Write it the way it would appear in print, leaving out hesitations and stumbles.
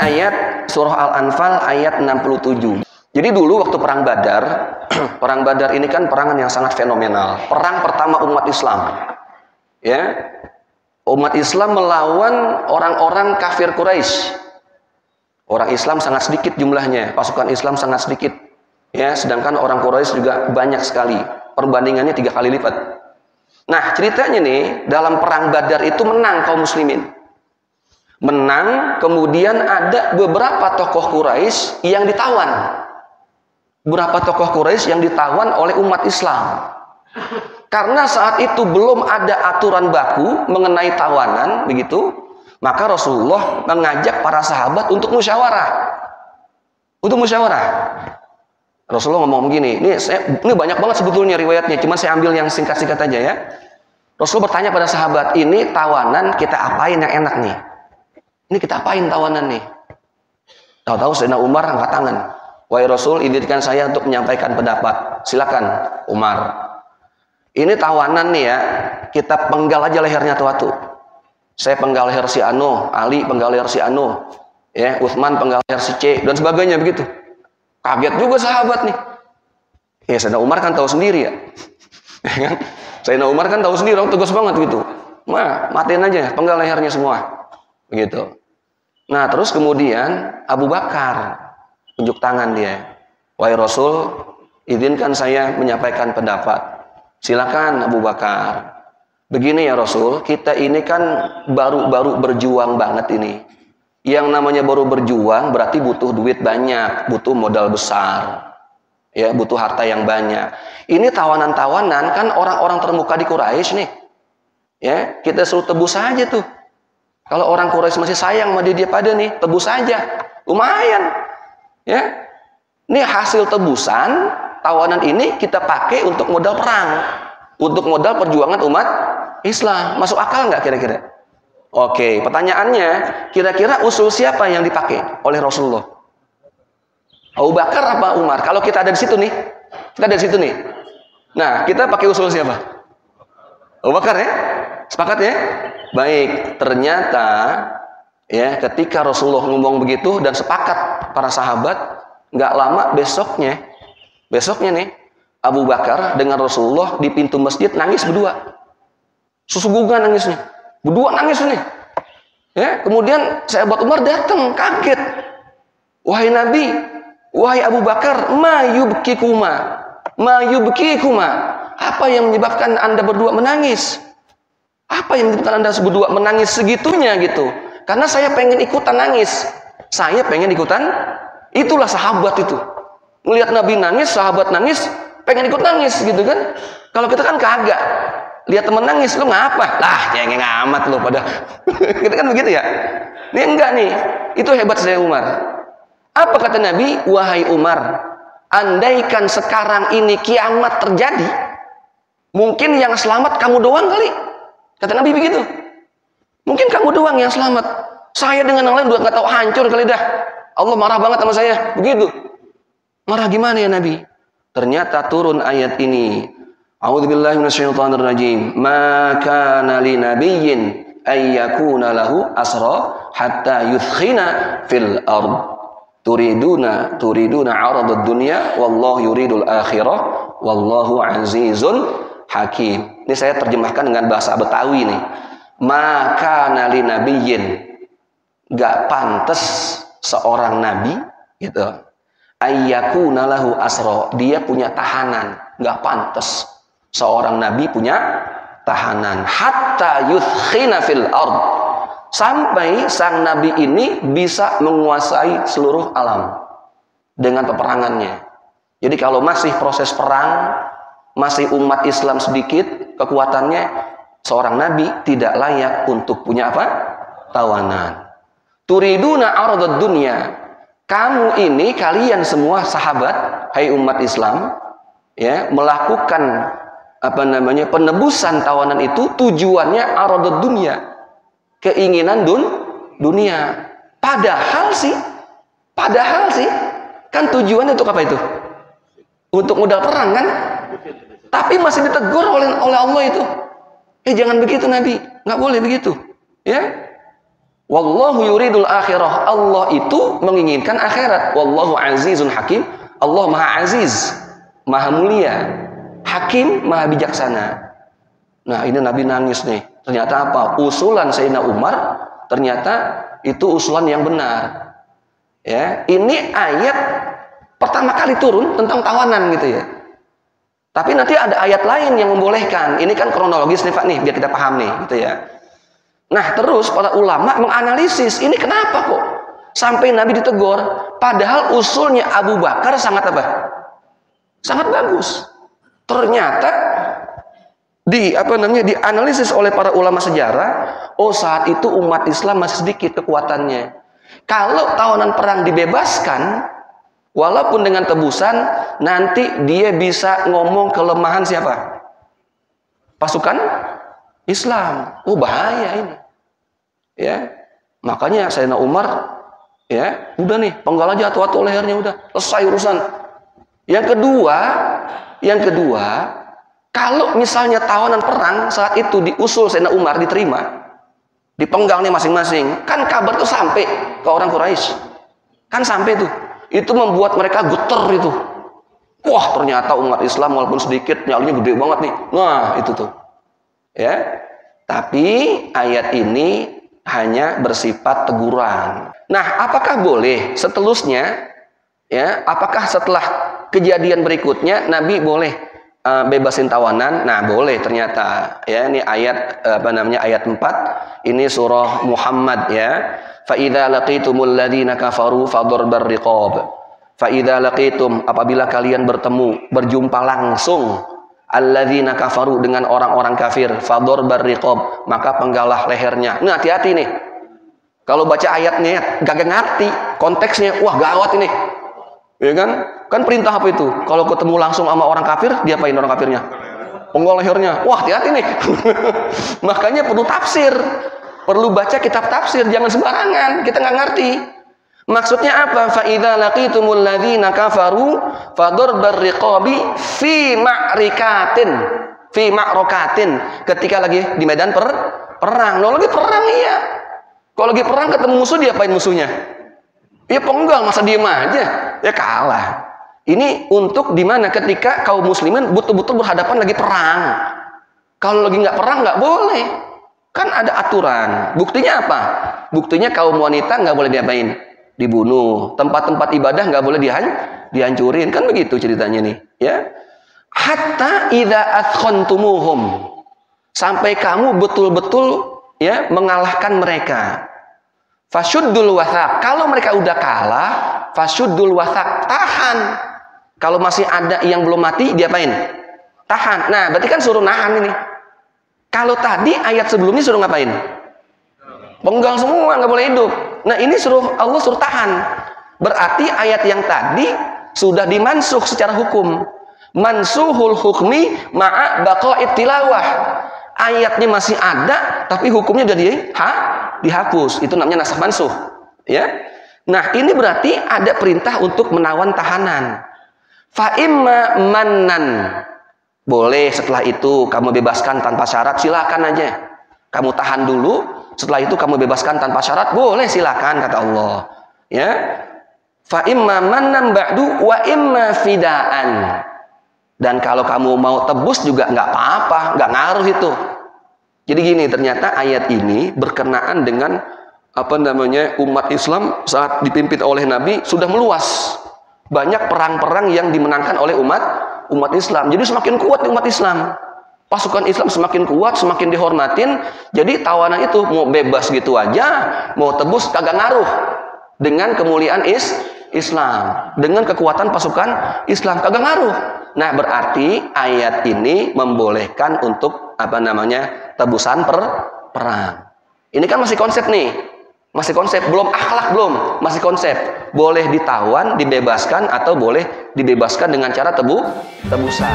ayat surah Al-Anfal ayat 67. Jadi dulu waktu perang Badar, perang Badar ini kan perangan yang sangat fenomenal. Perang pertama umat Islam. Ya. Umat Islam melawan orang-orang kafir Quraisy. Orang Islam sangat sedikit jumlahnya, pasukan Islam sangat sedikit. Ya, sedangkan orang Quraisy juga banyak sekali. Perbandingannya 3 kali lipat. Nah, ceritanya nih, dalam perang Badar itu menang kaum muslimin. Menang, kemudian ada beberapa tokoh Quraisy yang ditawan. Beberapa tokoh Quraisy yang ditawan oleh umat Islam. Karena saat itu belum ada aturan baku mengenai tawanan, begitu, maka Rasulullah mengajak para sahabat untuk musyawarah. Untuk musyawarah. Rasulullah ngomong begini, ini banyak banget sebetulnya riwayatnya, cuma saya ambil yang singkat-singkat aja ya. Rasulullah bertanya pada sahabat, ini tawanan kita apain yang enak nih? Ini kita apain tawanan nih? Tahu-tahu Sayyidina Umar angkat tangan. Wahai Rasul, izinkan saya untuk menyampaikan pendapat. Silakan, Umar. Ini tawanan nih ya, kita penggal aja lehernya tuh. Saya penggal leher si Anu, Ali penggal leher si Anu, ya, Utsman penggal leher si C, dan sebagainya begitu. Kaget juga sahabat nih. Ya, Sayyidina Umar kan tahu sendiri ya. Sayyidina Umar kan tahu sendiri, orang tegas banget gitu. Matiin aja, penggal lehernya semua. Begitu. Nah, terus kemudian Abu Bakar tunjuk tangan dia. Wahai Rasul, izinkan saya menyampaikan pendapat. Silakan Abu Bakar. Begini ya Rasul, kita ini kan baru berjuang banget ini. Yang namanya baru berjuang berarti butuh duit banyak, butuh modal besar. Ya, butuh harta yang banyak. Ini tawanan-tawanan kan orang-orang termuka di Quraisy nih. Ya, kita suruh tebus saja tuh. Kalau orang Quraisy masih sayang sama dia pada nih, tebus saja. Lumayan. Ya, ini hasil tebusan tawanan ini kita pakai untuk modal perang, untuk modal perjuangan umat Islam. Masuk akal nggak kira-kira? Oke, pertanyaannya, kira-kira usul siapa yang dipakai oleh Rasulullah? Abu Bakar apa Umar? Kalau kita ada di situ nih, kita ada di situ nih. Nah, kita pakai usul siapa? Abu Bakar ya? Sepakat ya? Baik, ternyata ya, ketika Rasulullah ngomong begitu dan sepakat para sahabat, nggak lama besoknya nih Abu Bakar dengan Rasulullah di pintu masjid nangis berdua, susungguhan nangisnya, berdua nangis nih. Ya, kemudian sahabat Umar datang kaget, wahai Nabi, wahai Abu Bakar, ma yubkikuma, apa yang menyebabkan anda berdua menangis? Apa yang menyebabkan anda berdua menangis segitunya gitu? Karena saya pengen ikutan nangis. Saya pengen ikutan. Itulah sahabat itu. Melihat Nabi nangis, sahabat nangis, pengen ikut nangis gitu kan. Kalau kita kan kagak. Lihat teman nangis, lu ngapa? Lah, cengeng amat lu pada. Kita kan begitu ya. Ini enggak nih. Itu hebat saya Umar. Apa kata Nabi? Wahai Umar, andaikan sekarang ini kiamat terjadi, mungkin yang selamat kamu doang kali. Kata Nabi begitu. Mungkin kamu doang yang selamat. Saya dengan yang lain udah nggak tahu hancur kali dah. Allah marah banget sama saya. Begitu. Marah gimana ya Nabi? Ternyata turun ayat ini. A'udzubillahi minasyaitonirrajim. Ma kana linabiyyin ay yakuna lahu asra hatta yuthkhina fil ard. Turiduna 'aradad dunya wallahu yuridul akhirah wallahu azizun hakim. Ini saya terjemahkan dengan bahasa Betawi nih. Maka nali nabiyyin, gak pantas seorang nabi gitu, ayyakuna lahu asra, dia punya tahanan. Gak pantas seorang nabi punya tahanan. Hatta yuthkhina fil ard, sampai sang nabi ini bisa menguasai seluruh alam dengan peperangannya. Jadi kalau masih proses perang, masih umat Islam sedikit kekuatannya, seorang nabi tidak layak untuk punya apa? Tawanan. Turiduna 'aradad dunya. Kamu ini, kalian semua sahabat, hai umat Islam, ya, melakukan penebusan tawanan itu tujuannya 'aradad dunya. Keinginan dunia. Padahal sih kan tujuannya untuk apa itu? Untuk modal perang kan? Tapi masih ditegur oleh Allah itu. Jangan begitu Nabi, nggak boleh begitu. Ya, Wallahu yuridul akhirah. Allah itu menginginkan akhirat. Wallahu azizun hakim. Allah maha aziz, maha mulia, hakim, maha bijaksana. Nah, ini Nabi nangis nih. Ternyata apa? Usulan Sayyidina Umar ternyata itu usulan yang benar. Ya, ini ayat pertama kali turun tentang tawanan gitu ya. Tapi nanti ada ayat lain yang membolehkan. Ini kan kronologis nih Pak nih, biar kita paham nih gitu ya. Nah, terus para ulama menganalisis, ini kenapa kok sampai Nabi ditegur? Padahal usulnya Abu Bakar sangat apa? Sangat bagus. Ternyata dianalisis oleh para ulama sejarah, oh saat itu umat Islam masih sedikit kekuatannya. Kalau tawanan perang dibebaskan, walaupun dengan tebusan, nanti dia bisa ngomong kelemahan siapa? Pasukan Islam. Oh bahaya ini. Ya, makanya Sayyidina Umar, ya, udah nih, penggal aja atu-atu lehernya, udah selesai urusan. Yang kedua, kalau misalnya tawanan perang saat itu diusul Sayyidina Umar diterima, dipenggal nih masing-masing, kan kabar tuh sampai ke orang Quraisy, kan sampai tuh, itu membuat mereka geter itu. Wah, ternyata umat Islam walaupun sedikit nyalinya gede banget nih. Nah, itu tuh, ya. Tapi ayat ini hanya bersifat teguran. Nah, apakah boleh seterusnya, ya? Apakah setelah kejadian berikutnya Nabi boleh bebasin tawanan? Nah, boleh ternyata. Ya, ini ayat ayat 4. Ini surah Muhammad ya. Fa idza laqitumul ladzina kafaru fadharbar riqab. Fa idza laqitum, apabila kalian berjumpa langsung alladzina kafaru dengan orang-orang kafir, fadharbar riqab, maka penggalah lehernya. Nah, hati-hati nih. Kalau baca ayatnya gak ngerti konteksnya, wah gawat ini. Ya kan? Kan perintah apa itu? Kalau ketemu langsung sama orang kafir, diapain orang kafirnya? Penggal lehernya. Wah, hati-hati nih. Makanya perlu tafsir. Perlu baca kitab tafsir, jangan sembarangan. Kita nggak ngerti. Maksudnya apa? Fa idza laqitumul ladzina kafaru fadharbar riqabi fi ma'rikatin. Fi ma'rakatin. Ketika lagi di medan perang. Loh, lagi perang iya. Kalau lagi perang ketemu musuh, diapain musuhnya? Ya penggal, masa diem aja. Ya kalah. Ini untuk dimana ketika kaum muslimin betul-betul berhadapan lagi perang. Kalau lagi nggak perang nggak boleh. Kan ada aturan. Buktinya apa? Buktinya kaum wanita nggak boleh diapain? Dibunuh. Tempat-tempat ibadah nggak boleh dihancurin. Kan begitu ceritanya nih. Ya. Hatta idza athkhantumuhum. Sampai kamu betul-betul ya mengalahkan mereka. Fasyuddul wathaq. Kalau mereka udah kalah, fasyuddul wathaq. Tahan. Kalau masih ada yang belum mati, diapain? Tahan. Nah, berarti kan suruh nahan ini. Kalau tadi ayat sebelumnya suruh ngapain? Penggal semua, nggak boleh hidup. Nah, ini Allah suruh tahan. Berarti ayat yang tadi sudah dimansuh secara hukum. Mansuhul hukmi ma'a baqa'it tilawah. Ayatnya masih ada, tapi hukumnya udah dihapus. Itu namanya nasakh mansuh. Ya. Nah, ini berarti ada perintah untuk menawan tahanan. Fa imma mannan. Boleh setelah itu kamu bebaskan tanpa syarat, silakan aja. Kamu tahan dulu, setelah itu kamu bebaskan tanpa syarat, boleh silakan kata Allah. Ya. Fa imma mannan ba'du wa imma fidaan. Dan kalau kamu mau tebus juga nggak apa-apa, nggak ngaruh itu. Jadi gini, ternyata ayat ini berkenaan dengan umat Islam saat dipimpin oleh Nabi sudah meluas. Banyak perang-perang yang dimenangkan oleh umat Islam. Jadi semakin kuat umat Islam. Pasukan Islam semakin kuat, semakin dihormatin. Jadi tawanan itu mau bebas gitu aja, mau tebus kagak ngaruh dengan kemuliaan Islam, dengan kekuatan pasukan Islam kagak ngaruh. Nah, berarti ayat ini membolehkan untuk tebusan perang. Ini kan masih konsep nih. Masih konsep, belum akhlak belum, masih konsep. Boleh ditawan, dibebaskan atau boleh dibebaskan dengan cara tebusan.